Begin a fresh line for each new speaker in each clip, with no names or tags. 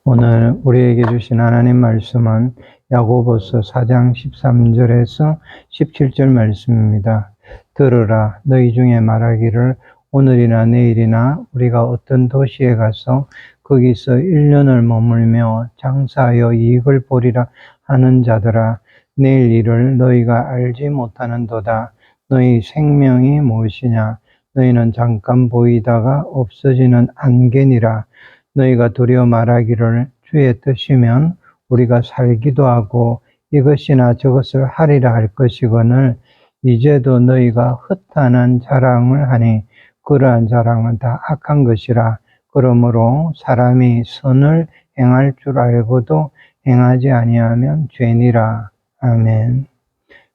오늘 우리에게 주신 하나님 말씀은 야고보서 4장 13절에서 17절 말씀입니다. 들으라, 너희 중에 말하기를 오늘이나 내일이나 우리가 어떤 도시에 가서 거기서 1년을 머물며 장사하여 이익을 보리라 하는 자들아, 내일 일을 너희가 알지 못하는도다. 너희 생명이 무엇이냐? 너희는 잠깐 보이다가 없어지는 안개니라. 너희가 도리어 말하기를 주의 뜻이면 우리가 살기도 하고 이것이나 저것을 하리라 할 것이거늘 이제도 너희가 헛하는 자랑을 하니 그러한 자랑은 다 악한 것이라. 그러므로 사람이 선을 행할 줄 알고도 행하지 아니하면 죄니라. 아멘.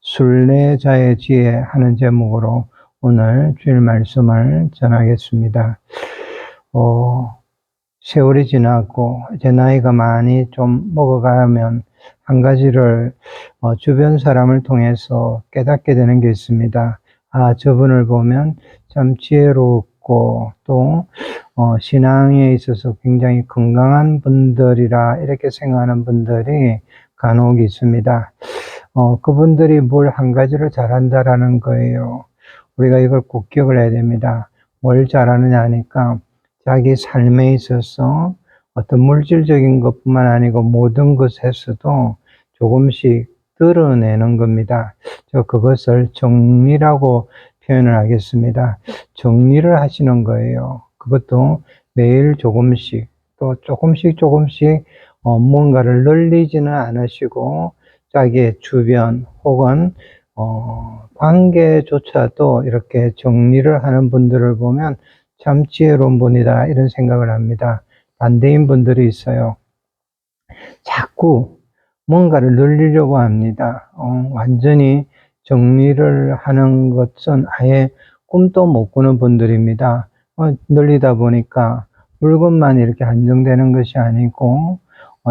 순례자의 지혜 하는 제목으로 오늘 주일 말씀을 전하겠습니다. 세월이 지나고 이제 나이가 많이 좀 먹어가면 한 가지를 주변 사람을 통해서 깨닫게 되는 게 있습니다. 아, 저분을 보면 참 지혜롭고 또 신앙에 있어서 굉장히 건강한 분들이라 이렇게 생각하는 분들이 간혹 있습니다. 그분들이 뭘 한 가지를 잘한다라는 거예요. 우리가 이걸 꼭 기억을 해야 됩니다. 뭘 잘하느냐 하니까 자기 삶에 있어서 어떤 물질적인 것뿐만 아니고 모든 것에서도 조금씩 드러내는 겁니다. 저 그것을 정리라고 표현을 하겠습니다. 정리를 하시는 거예요. 그것도 매일 조금씩 또 조금씩 뭔가를 늘리지는 않으시고 자기의 주변 혹은 관계조차도 이렇게 정리를 하는 분들을 보면 참 지혜로운 분이다 이런 생각을 합니다. 반대인 분들이 있어요. 자꾸 뭔가를 늘리려고 합니다. 완전히 정리를 하는 것은 아예 꿈도 못 꾸는 분들입니다. 늘리다 보니까 물건만 이렇게 한정되는 것이 아니고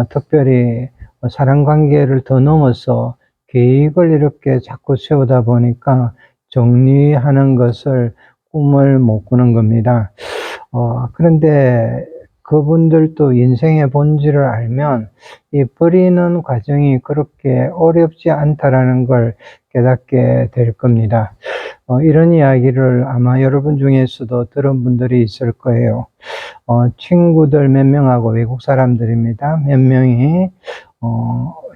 특별히 사람관계를 더 넘어서 계획을 이렇게 자꾸 세우다 보니까 정리하는 것을 꿈을 못 꾸는 겁니다. 그런데 그분들도 인생의 본질을 알면 이 버리는 과정이 그렇게 어렵지 않다라는 걸 깨닫게 될 겁니다. 이런 이야기를 아마 여러분 중에서도 들은 분들이 있을 거예요. 친구들 몇 명하고 외국 사람들입니다. 몇 명이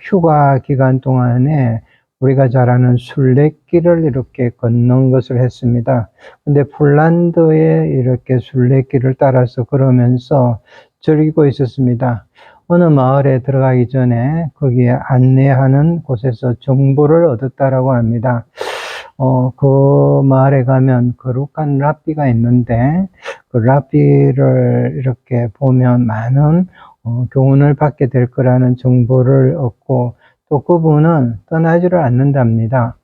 휴가 기간 동안에 우리가 잘 아는 순례길을 이렇게 걷는 것을 했습니다. 근데 폴란드에 이렇게 순례길을 따라서 걸으면서 즐기고 있었습니다. 어느 마을에 들어가기 전에 거기에 안내하는 곳에서 정보를 얻었다라고 합니다. 그 마을에 가면 거룩한 랍비가 있는데 그 랍비를 이렇게 보면 많은 교훈을 받게 될 거라는 정보를 얻고 또 그분은 떠나지를 않는답니다.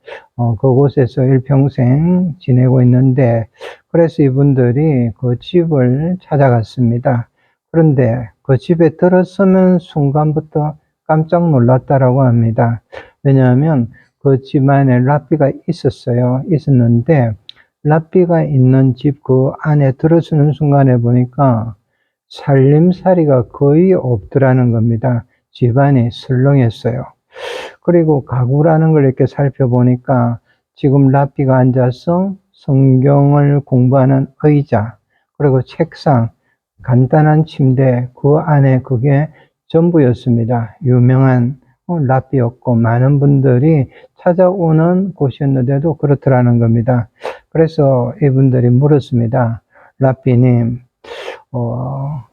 그곳에서 일평생 지내고 있는데 그래서 이분들이 그 집을 찾아갔습니다. 그런데 그 집에 들어서면 순간부터 깜짝 놀랐다라고 합니다. 왜냐하면 그 집안에 랍비가 있었는데 랍비가 있는 집 그 안에 들어서는 순간에 보니까 살림살이가 거의 없더라는 겁니다. 집안이 설렁했어요. 그리고 가구라는 걸 이렇게 살펴보니까 지금 랍비가 앉아서 성경을 공부하는 의자, 그리고 책상, 간단한 침대, 그 안에 그게 전부였습니다. 유명한 랍비였고 많은 분들이 찾아오는 곳이었는데도 그렇더라는 겁니다. 그래서 이분들이 물었습니다. 랍비님,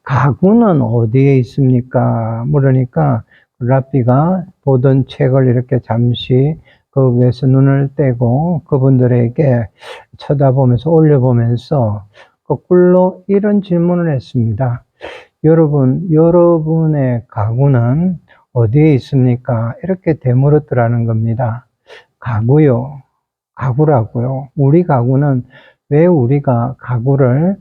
가구는 어디에 있습니까? 물으니까 랍비가 보던 책을 이렇게 잠시 거기에서 눈을 떼고 그분들에게 쳐다보면서 올려보면서 거꾸로 이런 질문을 했습니다. 여러분의 가구는 어디에 있습니까? 이렇게 되물었더라는 겁니다. 가구요. 가구라고요. 우리 가구는 왜 우리가 가구를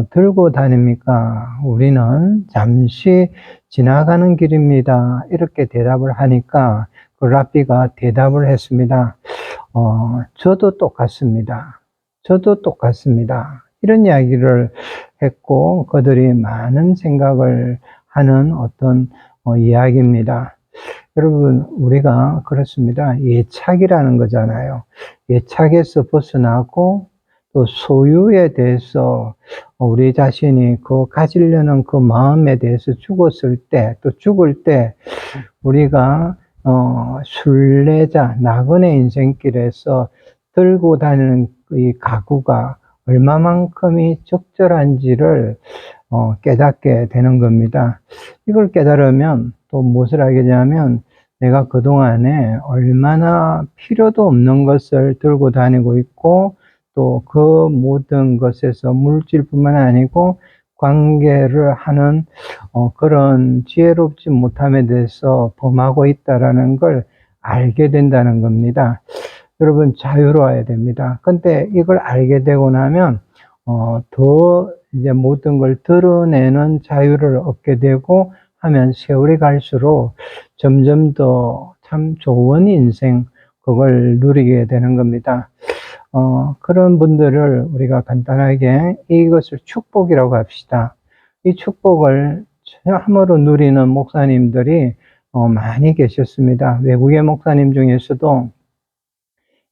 들고 다닙니까? 우리는 잠시 지나가는 길입니다. 이렇게 대답을 하니까 그 랍비가 대답을 했습니다. 저도 똑같습니다. 저도 똑같습니다. 이런 이야기를 했고 그들이 많은 생각을 하는 어떤 이야기입니다. 여러분, 우리가 그렇습니다. 예착이라는 거잖아요. 예착에서 벗어나고 또 소유에 대해서 우리 자신이 그 가지려는 그 마음에 대해서 죽었을 때, 또 죽을 때 우리가 순례자, 나그네 인생길에서 들고 다니는 이 가구가 얼마만큼이 적절한지를 깨닫게 되는 겁니다. 이걸 깨달으면 또 무엇을 알게 되냐면 내가 그동안에 얼마나 필요도 없는 것을 들고 다니고 있고 또 그 모든 것에서 물질뿐만 아니고 관계를 하는 그런 지혜롭지 못함에 대해서 범하고 있다라는 걸 알게 된다는 겁니다. 여러분, 자유로워야 됩니다. 근데 이걸 알게 되고 나면 더 이제 모든 걸 드러내는 자유를 얻게 되고 하면 세월이 갈수록 점점 더 참 좋은 인생, 그걸 누리게 되는 겁니다. 그런 분들을 우리가 간단하게 이것을 축복이라고 합시다. 이 축복을 참으로 누리는 목사님들이 많이 계셨습니다. 외국의 목사님 중에서도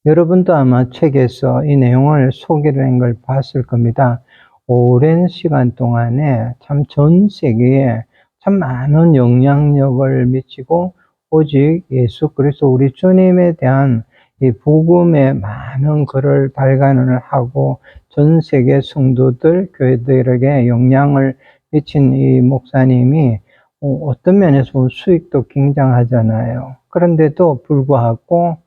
여러분도 아마 책에서 이 내용을 소개를 한 걸 봤을 겁니다. 오랜 시간 동안에 참 전 세계에 참 많은 영향력을 미치고 오직 예수 그리스도 우리 주님에 대한 이 복음의 많은 글을 발간을 하고 전 세계 성도들, 교회들에게 영향을 미친 이 목사님이 어떤 면에서 수익도 굉장하잖아요. 그런데도 불구하고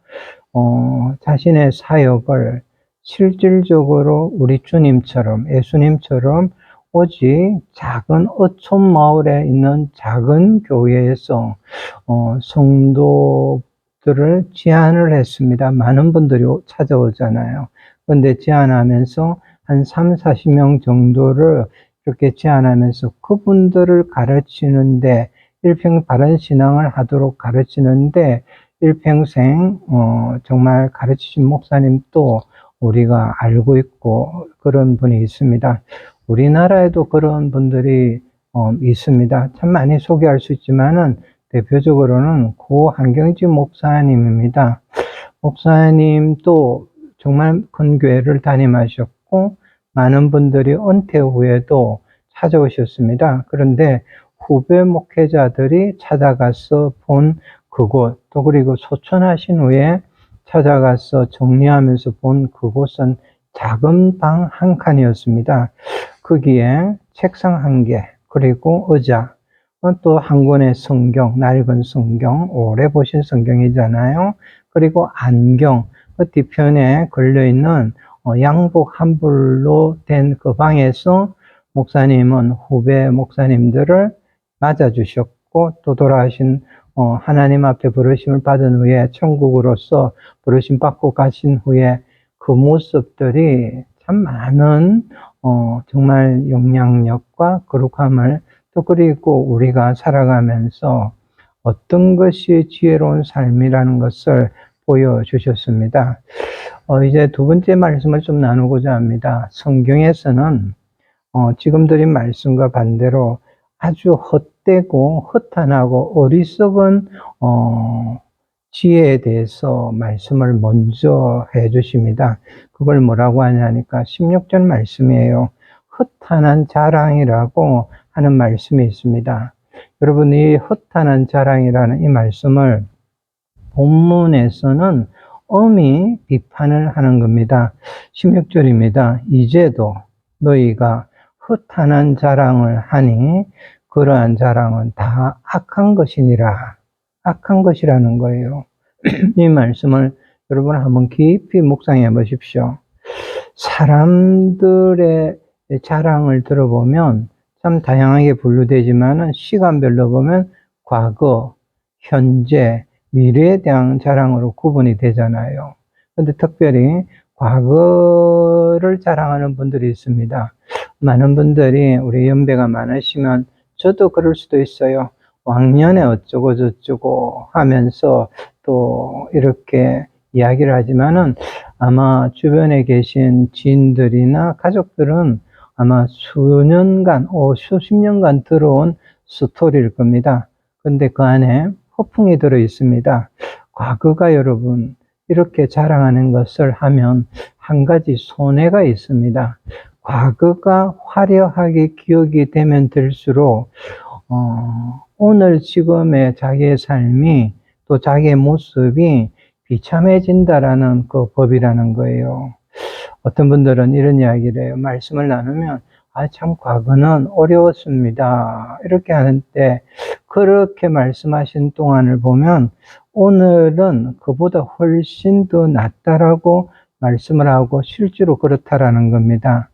자신의 사역을 실질적으로 우리 주님처럼, 예수님처럼 오직 작은 어촌 마을에 있는 작은 교회에서 성도들을 제안을 했습니다. 많은 분들이 찾아오잖아요. 그런데 제안하면서 한 30-40명 정도를 이렇게 제안하면서 그분들을 가르치는데 바른 신앙을 하도록 가르치는데 일평생 정말 가르치신 목사님도 우리가 알고 있고 그런 분이 있습니다. 우리나라에도 그런 분들이 있습니다. 참 많이 소개할 수 있지만은 대표적으로는 고 한경지 목사님입니다. 목사님도 정말 큰 교회를 담임하셨고 많은 분들이 은퇴 후에도 찾아오셨습니다. 그런데 후배 목회자들이 찾아가서 본 그곳, 또 그리고 소천하신 후에 찾아가서 정리하면서 본 그곳은 작은 방 한 칸이었습니다. 거기에 책상 한 개, 그리고 의자, 또 한 권의 성경, 낡은 성경, 오래 보신 성경이잖아요. 그리고 안경, 그 뒤편에 걸려있는 양복 한 벌로 된 그 방에서 목사님은 후배 목사님들을 맞아주셨고 또 돌아가신 하나님 앞에 부르심을 받은 후에 천국으로서 부르심 받고 가신 후에 그 모습들이 참 많은 정말 영향력과 거룩함을 또 그리고 우리가 살아가면서 어떤 것이 지혜로운 삶이라는 것을 보여주셨습니다. 이제 두 번째 말씀을 좀 나누고자 합니다. 성경에서는 지금 드린 말씀과 반대로 아주 헛되고 허탄하고 어리석은 지혜에 대해서 말씀을 먼저 해 주십니다. 그걸 뭐라고 하냐니까 16절 말씀이에요. 허탄한 자랑이라고 하는 말씀이 있습니다. 여러분, 이 허탄한 자랑이라는 이 말씀을 본문에서는 엄히 비판을 하는 겁니다. 16절입니다. 이제도 너희가 허탄한 자랑을 하니 그러한 자랑은 다 악한 것이니라. 악한 것이라는 거예요. 이 말씀을 여러분 한번 깊이 묵상해 보십시오. 사람들의 자랑을 들어보면 참 다양하게 분류되지만 시간별로 보면 과거, 현재, 미래에 대한 자랑으로 구분이 되잖아요. 그런데 특별히 과거를 자랑하는 분들이 있습니다. 많은 분들이 우리 연배가 많으시면 저도 그럴 수도 있어요. 왕년에 어쩌고 저쩌고 하면서 또 이렇게 이야기를 하지만은 아마 주변에 계신 지인들이나 가족들은 아마 수년간, 수십 년간 들어온 스토리일 겁니다. 근데 그 안에 허풍이 들어 있습니다. 과거가 여러분 이렇게 자랑하는 것을 하면 한 가지 손해가 있습니다. 과거가 화려하게 기억이 되면 될수록 오늘 지금의 자기의 삶이 또 자기의 모습이 비참해진다라는 그 법이라는 거예요. 어떤 분들은 이런 이야기를 해요. 말씀을 나누면 참 과거는 어려웠습니다. 이렇게 하는데 그렇게 말씀하신 동안을 보면 오늘은 그보다 훨씬 더 낫다라고 말씀을 하고 실제로 그렇다라는 겁니다.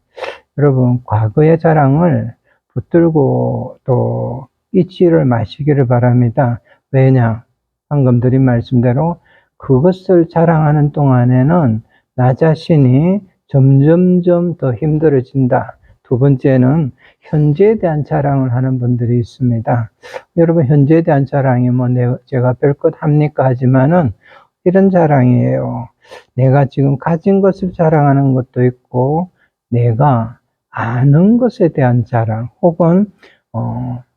여러분 과거의 자랑을 붙들고 또 잊지를 마시기를 바랍니다. 왜냐? 방금 드린 말씀대로 그것을 자랑하는 동안에는 나 자신이 점점점 더 힘들어진다. 두 번째는 현재에 대한 자랑을 하는 분들이 있습니다. 여러분 현재에 대한 자랑이 제가 별것 합니까 하지만은 이런 자랑이에요. 내가 지금 가진 것을 자랑하는 것도 있고 내가 아는 것에 대한 자랑 혹은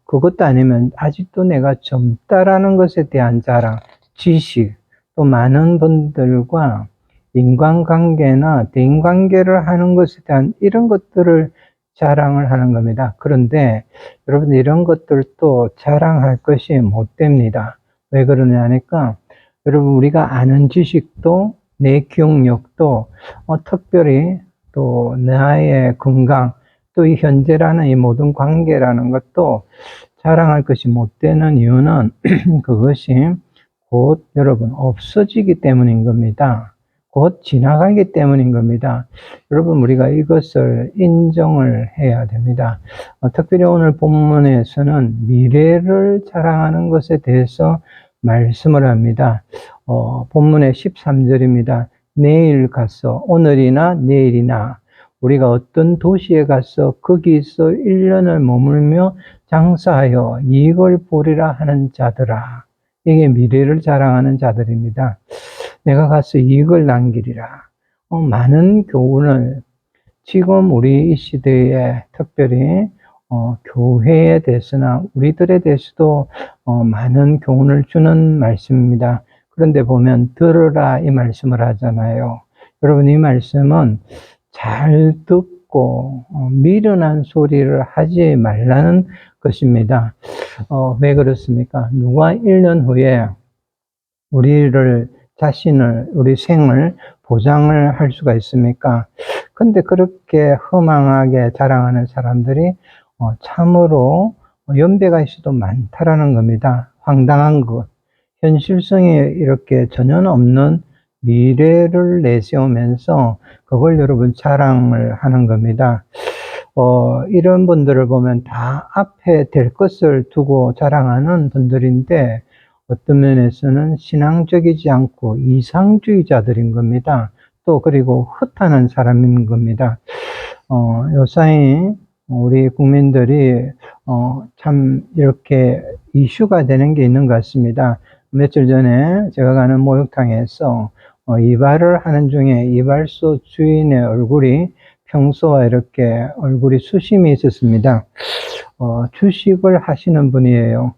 그것도 아니면 아직도 내가 젊다라는 것에 대한 자랑, 지식, 또 많은 분들과 인간관계나 대인관계를 하는 것에 대한 이런 것들을 자랑을 하는 겁니다. 그런데 여러분 이런 것들도 자랑할 것이 못 됩니다. 왜 그러냐 하니까 여러분 우리가 아는 지식도 내 기억력도 특별히 또 나의 건강 또 이 현재라는 이 모든 관계라는 것도 자랑할 것이 못 되는 이유는 그것이 곧 여러분 없어지기 때문인 겁니다. 곧 지나가기 때문인 겁니다. 여러분 우리가 이것을 인정을 해야 됩니다. 특별히 오늘 본문에서는 미래를 자랑하는 것에 대해서 말씀을 합니다. 본문의 13절입니다. 내일 가서 오늘이나 내일이나 우리가 어떤 도시에 가서 거기서 1년을 머물며 장사하여 이익을 보리라 하는 자들아. 이게 미래를 자랑하는 자들입니다. 내가 가서 이익을 남기리라. 많은 교훈을 지금 우리 이 시대에 특별히 교회에 대해서나 우리들에 대해서도 많은 교훈을 주는 말씀입니다. 그런데 보면 들으라 이 말씀을 하잖아요. 여러분 이 말씀은 잘 듣고 미련한 소리를 하지 말라는 것입니다. 왜 그렇습니까? 누가 1년 후에 우리 생을 보장을 할 수가 있습니까? 근데 그렇게 허망하게 자랑하는 사람들이 참으로 연배가 있어도 많다라는 겁니다. 황당한 것. 현실성이 이렇게 전혀 없는 미래를 내세우면서 그걸 여러분 자랑을 하는 겁니다. 이런 분들을 보면 다 앞에 될 것을 두고 자랑하는 분들인데 어떤 면에서는 신앙적이지 않고 이상주의자들인 겁니다. 또 그리고 허탄한 사람인 겁니다. 요사이 우리 국민들이 참 이렇게 이슈가 되는 게 있는 것 같습니다. 며칠 전에 제가 가는 목욕탕에서 이발을 하는 중에 이발소 주인의 얼굴이 평소와 이렇게 얼굴이 수심이 있었습니다. 주식을 하시는 분이에요.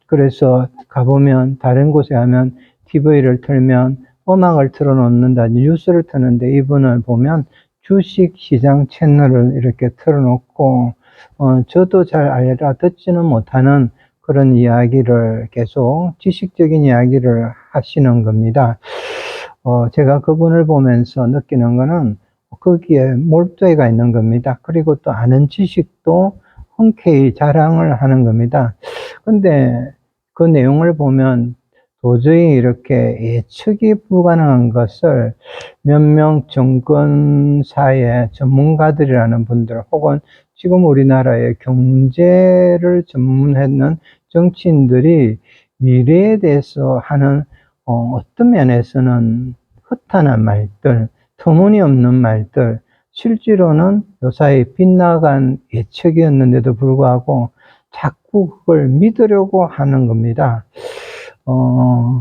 그래서 가보면 다른 곳에 가면 TV를 틀면 음악을 틀어놓는다든지 뉴스를 트는데 이분을 보면 주식시장 채널을 이렇게 틀어놓고 저도 잘 알아듣지는 못하는 그런 이야기를 계속 지식적인 이야기를 하시는 겁니다. 제가 그분을 보면서 느끼는 거는 거기에 몰두해가 있는 겁니다. 그리고 또 아는 지식도 흔쾌히 자랑을 하는 겁니다. 근데 그 내용을 보면 도저히 이렇게 예측이 불가능한 것을 몇 명 정권사의 전문가들이라는 분들 혹은 지금 우리나라의 경제를 전문했는 정치인들이 미래에 대해서 하는 어떤 면에서는 허탄한 말들, 터무니없는 말들, 실제로는 요사이 빗나간 예측이었는데도 불구하고 자꾸 그걸 믿으려고 하는 겁니다.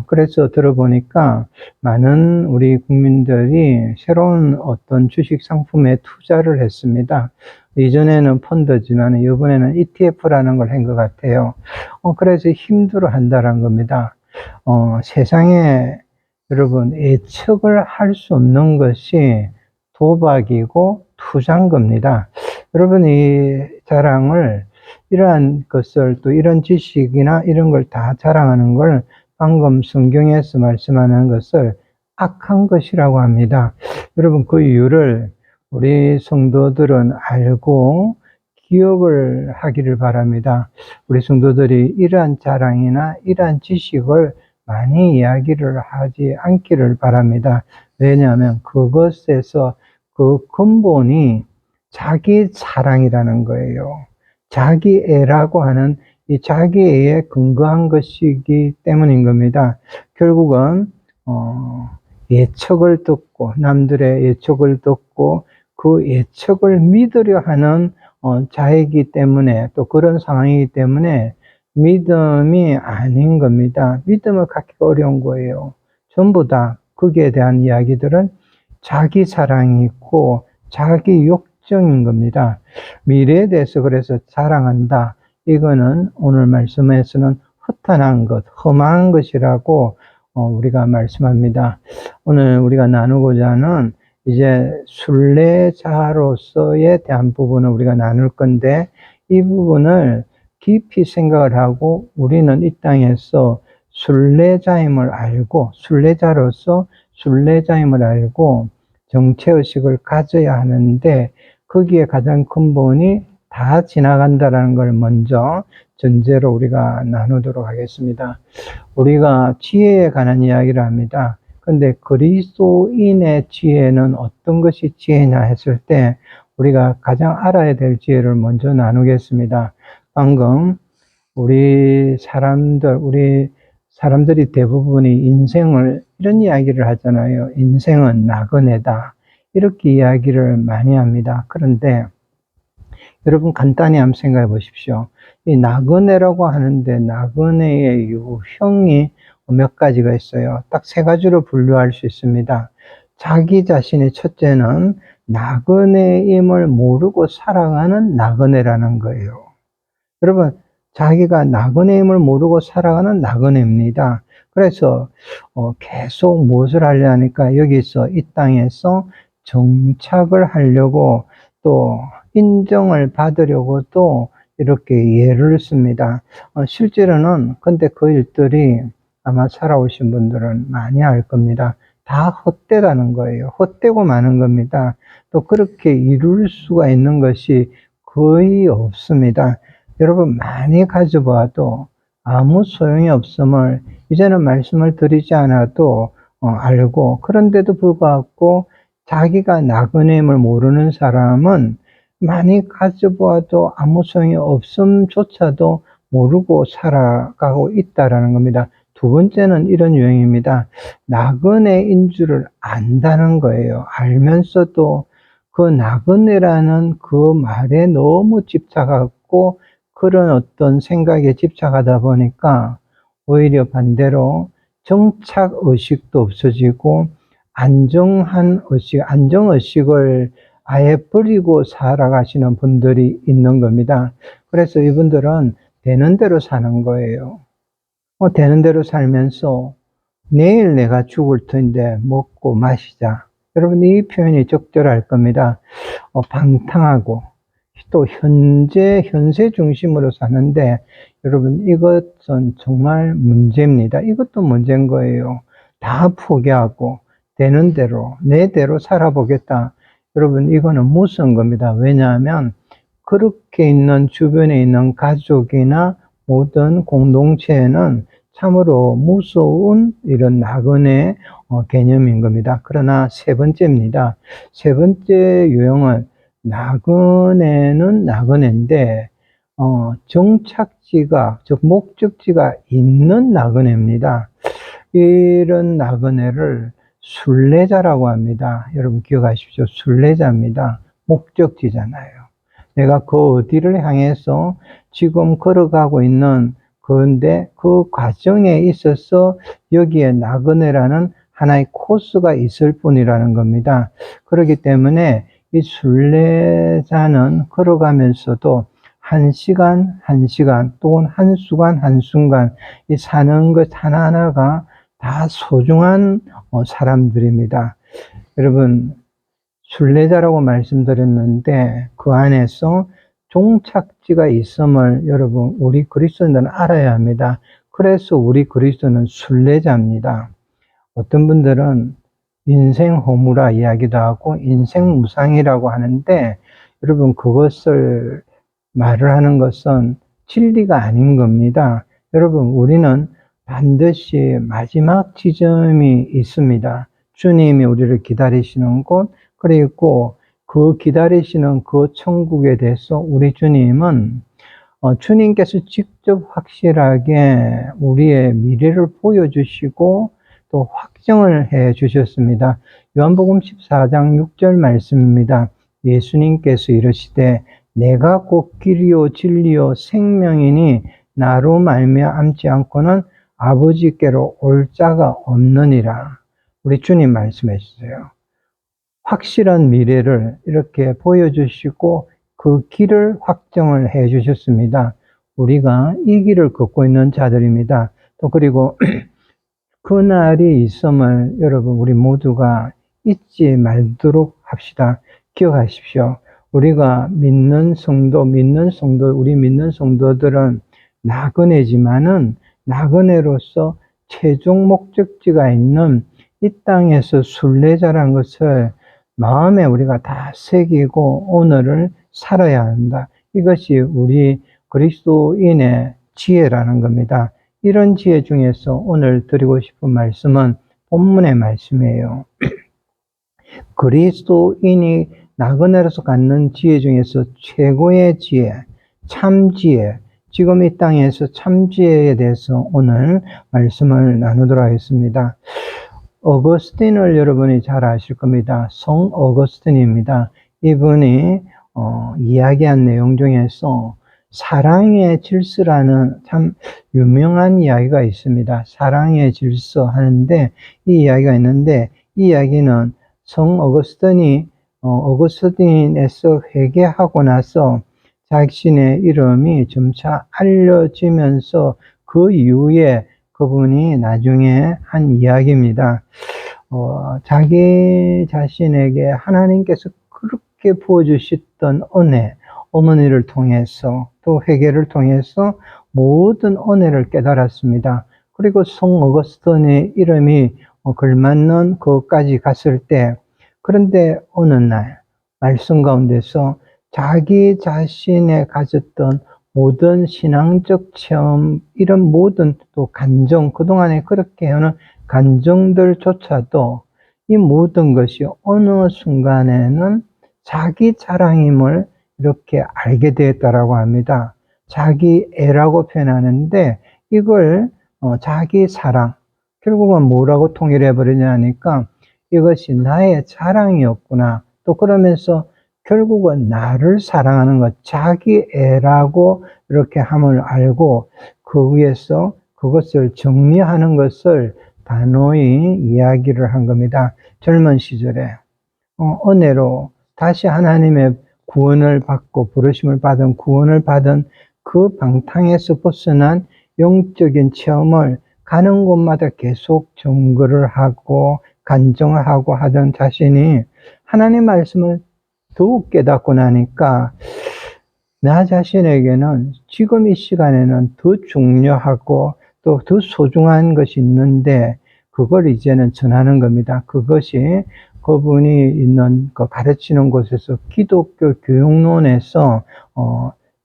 그래서 들어보니까 많은 우리 국민들이 새로운 어떤 주식 상품에 투자를 했습니다. 이전에는 펀드지만 이번에는 ETF라는 걸 한 것 같아요. 그래서 힘들어 한다는 겁니다. 세상에 여러분 예측을 할 수 없는 것이 도박이고 투자인 겁니다. 여러분 이 자랑을 이러한 것을 또 이런 지식이나 이런 걸 다 자랑하는 걸 방금 성경에서 말씀하는 것을 악한 것이라고 합니다. 여러분 그 이유를 우리 성도들은 알고 기억을 하기를 바랍니다. 우리 성도들이 이러한 자랑이나 이러한 지식을 많이 이야기를 하지 않기를 바랍니다. 왜냐하면 그것에서 그 근본이 자기 자랑이라는 거예요. 자기애라고 하는 이 자기애에 근거한 것이기 때문인 겁니다. 결국은 예측을 듣고 남들의 예측을 듣고 그 예측을 믿으려 하는 자이기 때문에 또 그런 상황이기 때문에 믿음이 아닌 겁니다. 믿음을 갖기가 어려운 거예요. 전부 다 거기에 대한 이야기들은 자기 사랑이 있고 자기 욕정인 겁니다. 미래에 대해서 그래서 자랑한다. 이거는 오늘 말씀에서는 허탄한 것, 험한 것이라고 우리가 말씀합니다. 오늘 우리가 나누고자 하는 이제 순례자로서에 대한 부분을 우리가 나눌 건데 이 부분을 깊이 생각을 하고 우리는 이 땅에서 순례자임을 알고 순례자로서 순례자임을 알고 정체의식을 가져야 하는데 거기에 가장 근본이 다 지나간다라는 걸 먼저 전제로 우리가 나누도록 하겠습니다. 우리가 지혜에 관한 이야기를 합니다. 근데 그리스도인의 지혜는 어떤 것이 지혜냐 했을 때 우리가 가장 알아야 될 지혜를 먼저 나누겠습니다. 방금 우리 사람들이 대부분이 인생을 이런 이야기를 하잖아요. 인생은 나그네다. 이렇게 이야기를 많이 합니다. 그런데 여러분 간단히 한번 생각해 보십시오. 이 나그네라고 하는데 나그네의 유형이 몇 가지가 있어요. 딱 세 가지로 분류할 수 있습니다. 자기 자신의 첫째는 나그네임을 모르고 살아가는 나그네라는 거예요. 여러분 자기가 나그네임을 모르고 살아가는 나그네입니다. 그래서 계속 무엇을 하려니까 여기서 이 땅에서 정착을 하려고 또 인정을 받으려고 또 이렇게 예를 씁니다. 실제로는 근데 그 일들이 아마 살아오신 분들은 많이 알 겁니다. 다 헛되다는 거예요. 헛되고 마는 겁니다. 또 그렇게 이룰 수가 있는 것이 거의 없습니다. 여러분 많이 가져봐도 아무 소용이 없음을 이제는 말씀을 드리지 않아도 알고 그런데도 불구하고 자기가 나그네임을 모르는 사람은 많이 가져봐도 아무 소용이 없음조차도 모르고 살아가고 있다라는 겁니다. 두 번째는 이런 유형입니다. 나그네인 줄을 안다는 거예요. 알면서도 그 나그네라는 그 말에 너무 집착하고 그런 어떤 생각에 집착하다 보니까 오히려 반대로 정착의식도 없어지고 안정의식을 아예 버리고 살아가시는 분들이 있는 겁니다. 그래서 이분들은 되는 대로 사는 거예요. 되는 대로 살면서 내일 내가 죽을 텐데 먹고 마시자. 여러분 이 표현이 적절할 겁니다. 방탕하고 또 현세 중심으로 사는데 여러분 이것은 정말 문제입니다. 이것도 문제인 거예요. 다 포기하고 되는 대로 내대로 살아보겠다. 여러분 이거는 무서운 겁니다. 왜냐하면 그렇게 있는 주변에 있는 가족이나 모든 공동체에는 참으로 무서운 이런 나그네 개념인 겁니다. 그러나 세 번째입니다. 세 번째 유형은 나그네는 나그네인데 정착지가 즉 목적지가 있는 나그네입니다. 이런 나그네를 순례자라고 합니다. 여러분 기억하십시오. 순례자입니다. 목적지잖아요. 내가 그 어디를 향해서 지금 걸어가고 있는 그런데 그 과정에 있어서 여기에 나그네라는 하나의 코스가 있을 뿐이라는 겁니다. 그렇기 때문에 이 순례자는 걸어가면서도 한 시간, 한 시간, 또는 한 순간, 한 순간, 이 사는 것 하나하나가 다 소중한 사람들입니다. 여러분, 순례자라고 말씀드렸는데 그 안에서 종착지가 있음을 여러분, 우리 그리스도인들은 알아야 합니다. 그래서 우리 그리스도는 순례자입니다. 어떤 분들은 인생 허무라 이야기도 하고 인생 무상이라고 하는데 여러분, 그것을 말을 하는 것은 진리가 아닌 겁니다. 여러분, 우리는 반드시 마지막 지점이 있습니다. 주님이 우리를 기다리시는 곳, 그리고 그 기다리시는 그 천국에 대해서 우리 주님은 주님께서 직접 확실하게 우리의 미래를 보여주시고 또 확정을 해 주셨습니다. 요한복음 14장 6절 말씀입니다. 예수님께서 이르시되 내가 곧 길이요 진리요 생명이니 나로 말미암지 않고는 아버지께로 올 자가 없느니라. 우리 주님 말씀해 주세요. 확실한 미래를 이렇게 보여주시고 그 길을 확정을 해 주셨습니다. 우리가 이 길을 걷고 있는 자들입니다. 또 그리고 그날이 있음을 여러분, 우리 모두가 잊지 말도록 합시다. 기억하십시오. 우리가 믿는 성도, 우리 믿는 성도들은 나그네지만은 나그네로서 최종 목적지가 있는 이 땅에서 순례자라는 것을 마음에 우리가 다 새기고 오늘을 살아야 한다. 이것이 우리 그리스도인의 지혜라는 겁니다. 이런 지혜 중에서 오늘 드리고 싶은 말씀은 본문의 말씀이에요. 그리스도인이 나그네로서 갖는 지혜 중에서 최고의 지혜, 참지혜, 지금 이 땅에서 참지혜에 대해서 오늘 말씀을 나누도록 하겠습니다. 어거스틴을 여러분이 잘 아실 겁니다. 성 어거스틴입니다. 이분이 이야기한 내용 중에서 사랑의 질서라는 참 유명한 이야기가 있습니다. 사랑의 질서 하는데 이 이야기가 있는데 이 이야기는 성 어거스틴에서 회개하고 나서 자신의 이름이 점차 알려지면서 그 이후에 그분이 나중에 한 이야기입니다. 자기 자신에게 하나님께서 그렇게 부어주셨던 은혜, 어머니를 통해서 또 회개를 통해서 모든 은혜를 깨달았습니다. 그리고 성 어거스틴의 이름이 걸맞는 그것까지 갔을 때, 그런데 어느 날 말씀 가운데서 자기 자신의 가졌던 모든 신앙적 체험, 이런 모든 또 감정, 그동안에 그렇게 하는 감정들조차도 이 모든 것이 어느 순간에는 자기 자랑임을 이렇게 알게 되었다라고 합니다. 자기 애라고 표현하는데 이걸 자기 사랑, 결국은 뭐라고 통일해 버리냐니까 이것이 나의 자랑이었구나. 또 그러면서 결국은 나를 사랑하는 것, 자기 애라고 이렇게 함을 알고 그 위에서 그것을 정리하는 것을 단호히 이야기를 한 겁니다. 젊은 시절에 은혜로 다시 하나님의 구원을 받고 부르심을 받은 구원을 받은 그 방탕에서 벗어난 영적인 체험을 가는 곳마다 계속 증거를 하고 간증을 하고 하던 자신이 하나님 말씀을 더욱 깨닫고 나니까 나 자신에게는 지금 이 시간에는 더 중요하고 또 더 소중한 것이 있는데 그걸 이제는 전하는 겁니다. 그것이 그분이 있는 그 가르치는 곳에서 기독교 교육론에서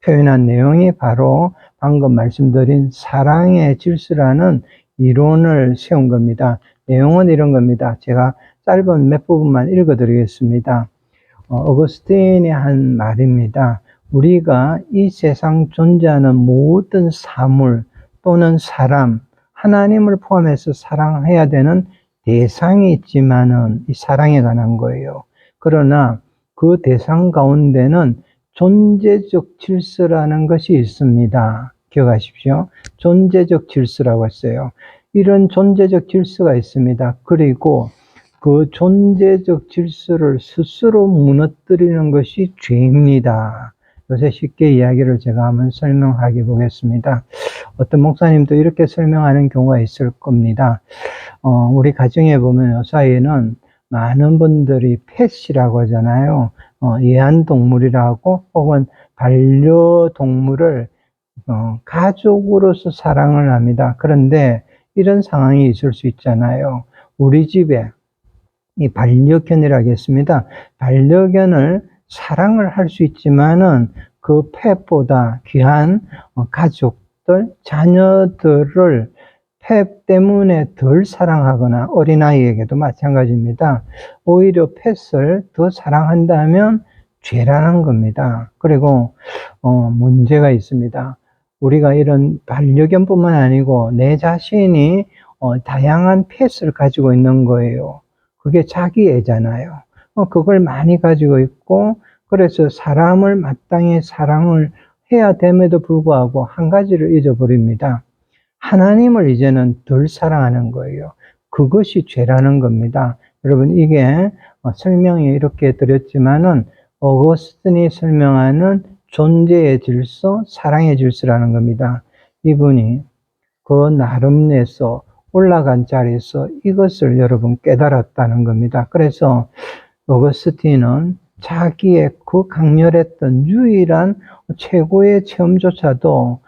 표현한 내용이 바로 방금 말씀드린 사랑의 질서라는 이론을 세운 겁니다. 내용은 이런 겁니다. 제가 짧은 몇 부분만 읽어드리겠습니다. 어거스틴이 한 말입니다. 우리가 이 세상 존재하는 모든 사물 또는 사람, 하나님을 포함해서 사랑해야 되는 대상이 있지만은 이 사랑에 관한 거예요. 그러나 그 대상 가운데는 존재적 질서라는 것이 있습니다. 기억하십시오. 존재적 질서라고 했어요. 이런 존재적 질서가 있습니다. 그리고 그 존재적 질서를 스스로 무너뜨리는 것이 죄입니다. 요새 쉽게 이야기를 제가 한번 설명하게 보겠습니다. 어떤 목사님도 이렇게 설명하는 경우가 있을 겁니다. 우리 가정에 보면 요사이에는 많은 분들이 펫이라고 하잖아요. 애완동물이라고 혹은 반려동물을 가족으로서 사랑을 합니다. 그런데 이런 상황이 있을 수 있잖아요. 우리 집에 이 반려견이라겠습니다. 반려견을 사랑을 할 수 있지만은 그 펫보다 귀한 가족들, 자녀들을 펫 때문에 덜 사랑하거나 어린아이에게도 마찬가지입니다. 오히려 펫을 더 사랑한다면 죄라는 겁니다. 그리고 문제가 있습니다. 우리가 이런 반려견뿐만 아니고 내 자신이 다양한 펫을 가지고 있는 거예요. 그게 자기 애잖아요. 그걸 많이 가지고 있고, 그래서 사람을 마땅히 사랑을 해야 됨에도 불구하고 한 가지를 잊어버립니다. 하나님을 이제는 덜 사랑하는 거예요. 그것이 죄라는 겁니다. 여러분, 이게 설명이 이렇게 드렸지만은 어거스틴이 설명하는 존재의 질서, 사랑의 질서라는 겁니다. 이분이 그 나름에서 올라간 자리에서 이것을 여러분 깨달았다는 겁니다. 그래서 어거스틴은 자기의 그 강렬했던 유일한 최고의 체험조차도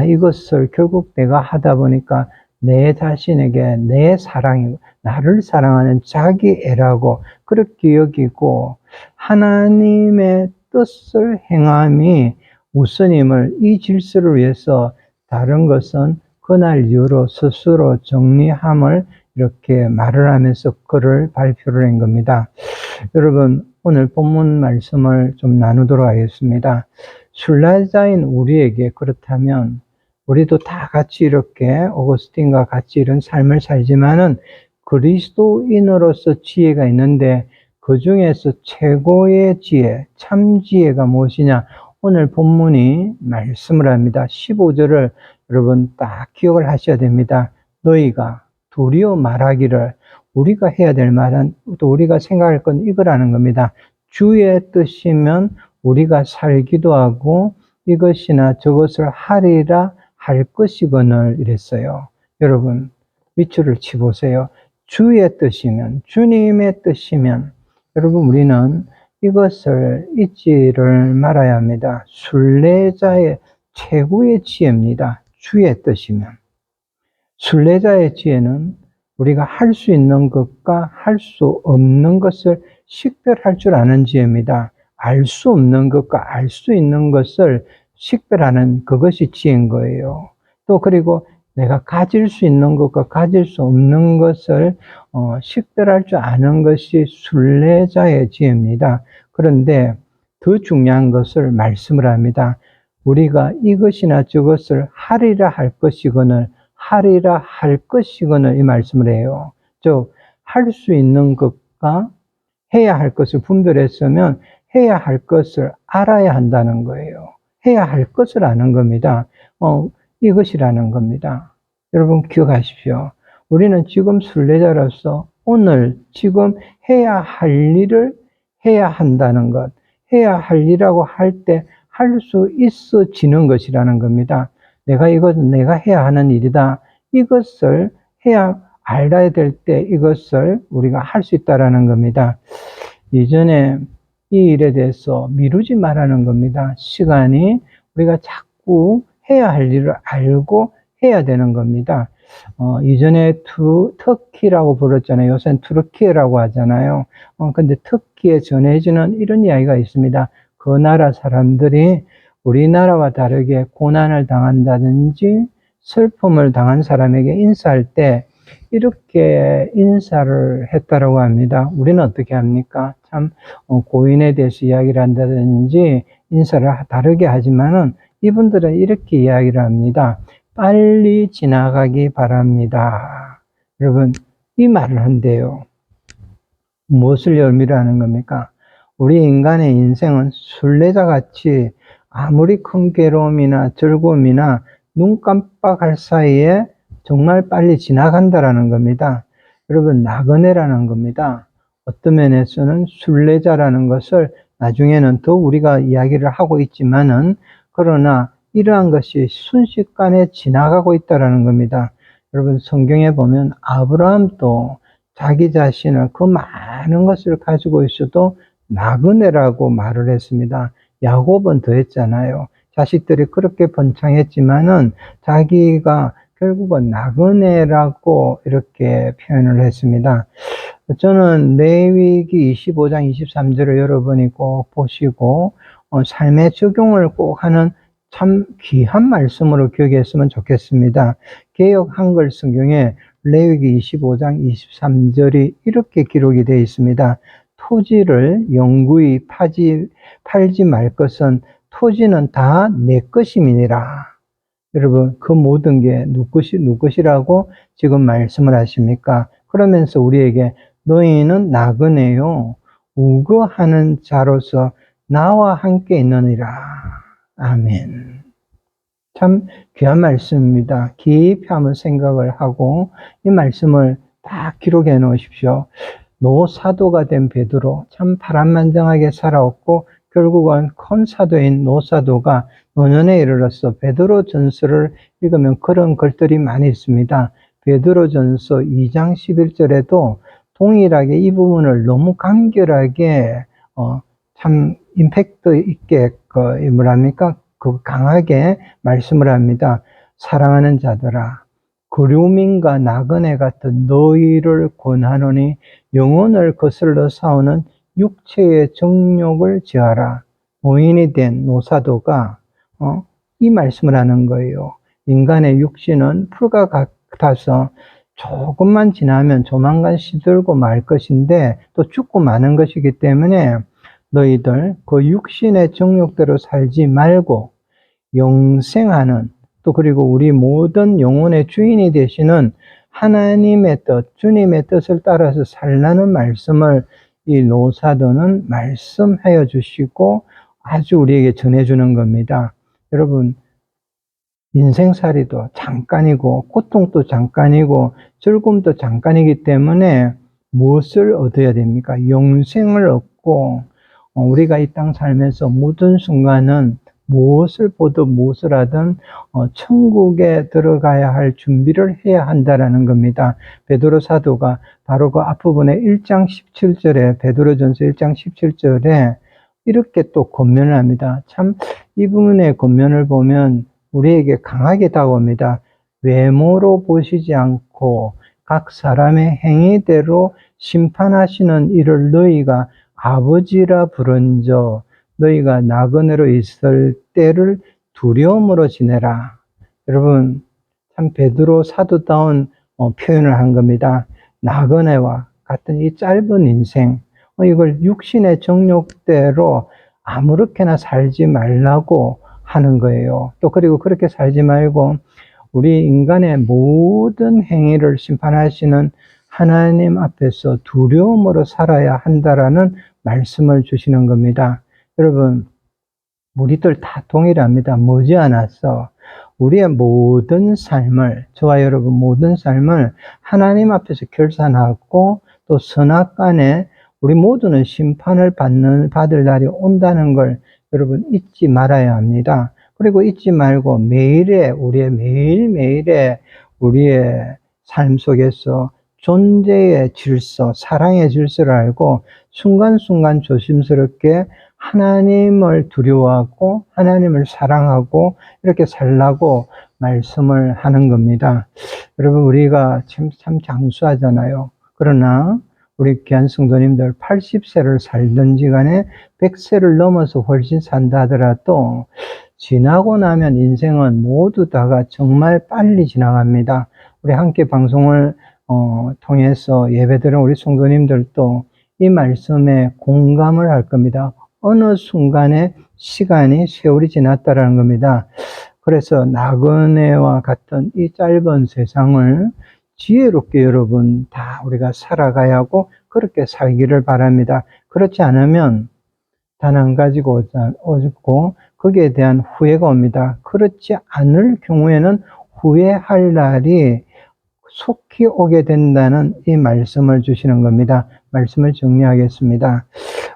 이것을 결국 내가 하다 보니까 내 자신에게 내 사랑이 나를 사랑하는 자기 애라고 그렇게 여기고 하나님의 뜻을 행함이 우선임을 이 질서를 위해서 다른 것은 그날 이후로 스스로 정리함을 이렇게 말을 하면서 글을 발표를 한 겁니다. 여러분, 오늘 본문 말씀을 좀 나누도록 하겠습니다. 순례자인 우리에게 그렇다면 우리도 다 같이 이렇게 어거스틴과 같이 이런 삶을 살지만은 그리스도인으로서 지혜가 있는데 그 중에서 최고의 지혜, 참 지혜가 무엇이냐? 오늘 본문이 말씀을 합니다. 15절을 여러분 딱 기억을 하셔야 됩니다. 너희가 도리어 말하기를 우리가 해야 될 말은 또 우리가 생각할 건 이거라는 겁니다. 주의 뜻이면 우리가 살기도 하고 이것이나 저것을 하리라 할 것이거늘 이랬어요. 여러분 밑줄을 치보세요. 주의 뜻이면 주님의 뜻이면 여러분 우리는 이것을 잊지를 말아야 합니다. 순례자의 최고의 지혜입니다. 주의 뜻이면. 순례자의 지혜는 우리가 할 수 있는 것과 할 수 없는 것을 식별할 줄 아는 지혜입니다. 알 수 없는 것과 알 수 있는 것을 식별하는 그것이 지혜인 거예요. 또 그리고 내가 가질 수 있는 것과 가질 수 없는 것을 식별할 줄 아는 것이 순례자의 지혜입니다. 그런데 더 중요한 것을 말씀을 합니다. 우리가 이것이나 저것을 하리라 할 것이거늘 하리라 할 것이거늘 이 말씀을 해요. 즉 할 수 있는 것과 해야 할 것을 분별했으면 해야 할 것을 알아야 한다는 거예요. 해야 할 것을 아는 겁니다. 이것이라는 겁니다. 여러분 기억하십시오. 우리는 지금 순례자로서 오늘 지금 해야 할 일을 해야 한다는 것, 해야 할 일이라고 할 때 할 수 있어지는 것이라는 겁니다. 이것은 내가 해야 하는 일이다. 이것을 해야 알아야 될 때 이것을 우리가 할 수 있다라는 겁니다. 이전에 이 일에 대해서 미루지 말라는 겁니다. 시간이 우리가 자꾸 해야 할 일을 알고 해야 되는 겁니다. 이전에 터키라고 불렀잖아요. 요새는 투르키예라고 하잖아요. 근데 터키에 전해지는 이런 이야기가 있습니다. 그 나라 사람들이 우리나라와 다르게 고난을 당한다든지 슬픔을 당한 사람에게 인사할 때 이렇게 인사를 했다라고 합니다. 우리는 어떻게 합니까? 참 고인에 대해서 이야기를 한다든지 인사를 다르게 하지만은 이분들은 이렇게 이야기를 합니다. 빨리 지나가기 바랍니다. 여러분 이 말을 한대요. 무엇을 의미로 하는 겁니까? 우리 인간의 인생은 순례자같이 아무리 큰 괴로움이나 즐거움이나 눈 깜빡할 사이에 정말 빨리 지나간다라는 겁니다. 여러분, 나그네라는 겁니다. 어떤 면에서는 순례자라는 것을 나중에는 더 우리가 이야기를 하고 있지만은, 그러나 이러한 것이 순식간에 지나가고 있다라는 겁니다. 여러분, 성경에 보면 아브라함도 자기 자신을 그 많은 것을 가지고 있어도 나그네라고 말을 했습니다. 야곱은 더 했잖아요. 자식들이 그렇게 번창했지만은 자기가 결국은 나그네라고 이렇게 표현을 했습니다. 저는 레위기 25장 23절을 여러분이 꼭 보시고 삶의 적용을 꼭 하는 참 귀한 말씀으로 기억했으면 좋겠습니다. 개역 한글 성경에 레위기 25장 23절이 이렇게 기록이 되어 있습니다. 토지를 영구히 팔지 말 것은 토지는 다 내 것임이니라. 여러분, 그 모든 게 누구 것이라고 지금 말씀을 하십니까? 그러면서 우리에게 너희는 나그네요, 우거하는 자로서 나와 함께 있느니라. 아멘. 참 귀한 말씀입니다. 깊이 한번 생각을 하고 이 말씀을 딱 기록해 놓으십시오. 노사도가 된 베드로, 참 파란만장하게 살아왔고 결국은 큰 사도인 노사도가 노년에 이르러서 베드로 전서를 읽으면 그런 글들이 많이 있습니다. 베드로 전서 2장 11절에도 동일하게 이 부분을 너무 간결하게 참 임팩트 있게 강하게 말씀을 합니다. 사랑하는 자들아, 그루민과 나그네 같은 너희를 권하노니 영혼을 거슬러 싸우는 육체의 정욕을 제하라. 노인이 된 노사도가 이 말씀을 하는 거예요. 인간의 육신은 풀과 같아서 조금만 지나면 조만간 시들고 말 것인데 또 죽고 마는 것이기 때문에 너희들 그 육신의 정욕대로 살지 말고 영생하는, 또 그리고 우리 모든 영혼의 주인이 되시는 하나님의 뜻, 주님의 뜻을 따라서 살라는 말씀을 이 노사도는 말씀하여 주시고 아주 우리에게 전해주는 겁니다. 여러분, 인생살이도 잠깐이고 고통도 잠깐이고 즐거움도 잠깐이기 때문에 무엇을 얻어야 됩니까? 영생을 얻고 우리가 이 땅 살면서 모든 순간은 무엇을 보든 무엇을 하든 천국에 들어가야 할 준비를 해야 한다라는 겁니다. 베드로 사도가 바로 그 앞부분에 1장 17절에 베드로전서 1장 17절에 이렇게 또 권면을 합니다. 참 이 부분의 권면을 보면 우리에게 강하게 다가옵니다. 외모로 보시지 않고 각 사람의 행위대로 심판하시는 이를 너희가 아버지라 부른저 너희가 나그네로 있을 때를 두려움으로 지내라. 여러분, 참 베드로 사도다운 표현을 한 겁니다. 나그네와 같은 이 짧은 인생, 이걸 육신의 정욕대로 아무렇게나 살지 말라고 하는 거예요. 또 그리고 그렇게 살지 말고 우리 인간의 모든 행위를 심판하시는 하나님 앞에서 두려움으로 살아야 한다라는 말씀을 주시는 겁니다. 여러분, 우리들 다 동일합니다. 머지않아서 우리의 모든 삶을, 저와 여러분 모든 삶을 하나님 앞에서 결산하고 또 선악간에 우리 모두는 심판을 받을 날이 온다는 걸 여러분 잊지 말아야 합니다. 그리고 잊지 말고 우리의 매일매일의 우리의 삶 속에서 존재의 질서, 사랑의 질서를 알고 순간순간 조심스럽게 하나님을 두려워하고 하나님을 사랑하고 이렇게 살라고 말씀을 하는 겁니다. 여러분, 우리가 참 장수하잖아요. 그러나 우리 귀한 성도님들 80세를 살든지 간에 100세를 넘어서 훨씬 산다 하더라도 지나고 나면 인생은 모두 다가 정말 빨리 지나갑니다. 우리 함께 방송을 통해서 예배드리는 우리 성도님들도 이 말씀에 공감을 할 겁니다. 어느 순간에 시간이 세월이 지났다라는 겁니다. 그래서 나그네와 같은 이 짧은 세상을 지혜롭게 여러분 다 우리가 살아가야 하고 그렇게 살기를 바랍니다. 그렇지 않으면 단 한 가지고 오고 거기에 대한 후회가 옵니다. 그렇지 않을 경우에는 후회할 날이 속히 오게 된다는 이 말씀을 주시는 겁니다. 말씀을 정리하겠습니다.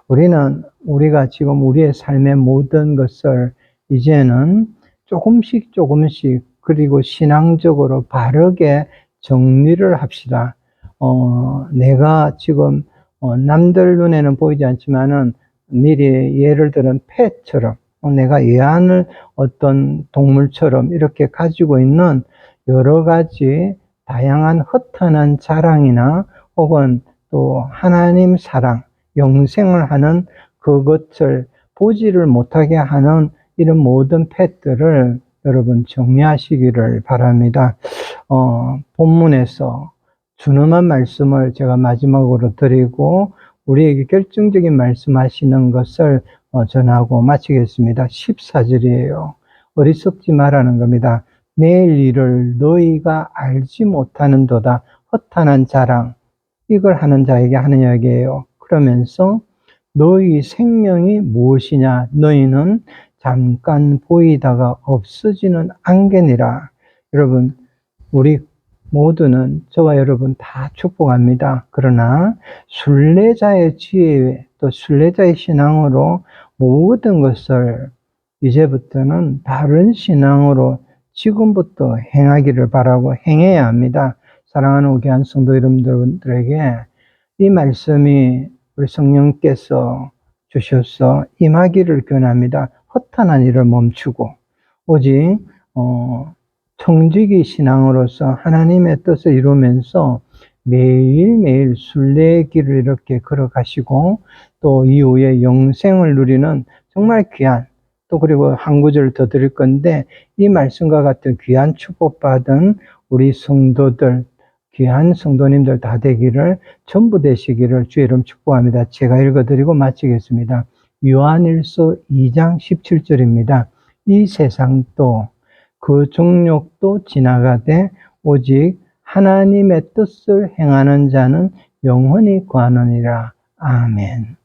우리가 지금 우리의 삶의 모든 것을 이제는 조금씩 그리고 신앙적으로 바르게 정리를 합시다. 내가 지금 남들 눈에는 보이지 않지만은 미리 예를 들은 펫처럼 내가 애완을 어떤 동물처럼 이렇게 가지고 있는 여러 가지 다양한 허탄한 자랑이나 혹은 또 하나님 사랑, 영생을 하는 그것을 보지를 못하게 하는 이런 모든 펫들을 여러분 정리하시기를 바랍니다. 본문에서 준엄한 말씀을 제가 마지막으로 드리고 우리에게 결정적인 말씀하시는 것을 전하고 마치겠습니다. 14절이에요. 어리석지 말라는 겁니다. 내일 일을 너희가 알지 못하는도다. 허탄한 자랑, 이걸 하는 자에게 하는 이야기예요. 그러면서 너희 생명이 무엇이냐? 너희는 잠깐 보이다가 없어지는 안개니라. 여러분, 우리 모두는 저와 여러분 다 축복합니다. 그러나 순례자의 지혜 또 순례자의 신앙으로 모든 것을 이제부터는 바른 신앙으로 지금부터 행하기를 바라고 행해야 합니다. 사랑하는 귀한 성도 여러분들에게 이 말씀이 우리 성령께서 주셔서 임하기를 권합니다. 허탄한 일을 멈추고 오직 청지기 신앙으로서 하나님의 뜻을 이루면서 매일매일 순례의 길을 이렇게 걸어가시고 또 이후에 영생을 누리는 정말 귀한 또 그리고 한 구절을 더 드릴 건데 이 말씀과 같은 귀한 축복받은 우리 성도들 귀한 성도님들 다 되기를 전부 되시기를 주의 이름 축복합니다. 제가 읽어드리고 마치겠습니다. 요한일서 2장 17절입니다. 이 세상도 그 정욕도 지나가되 오직 하나님의 뜻을 행하는 자는 영원히 거하느니라. 아멘.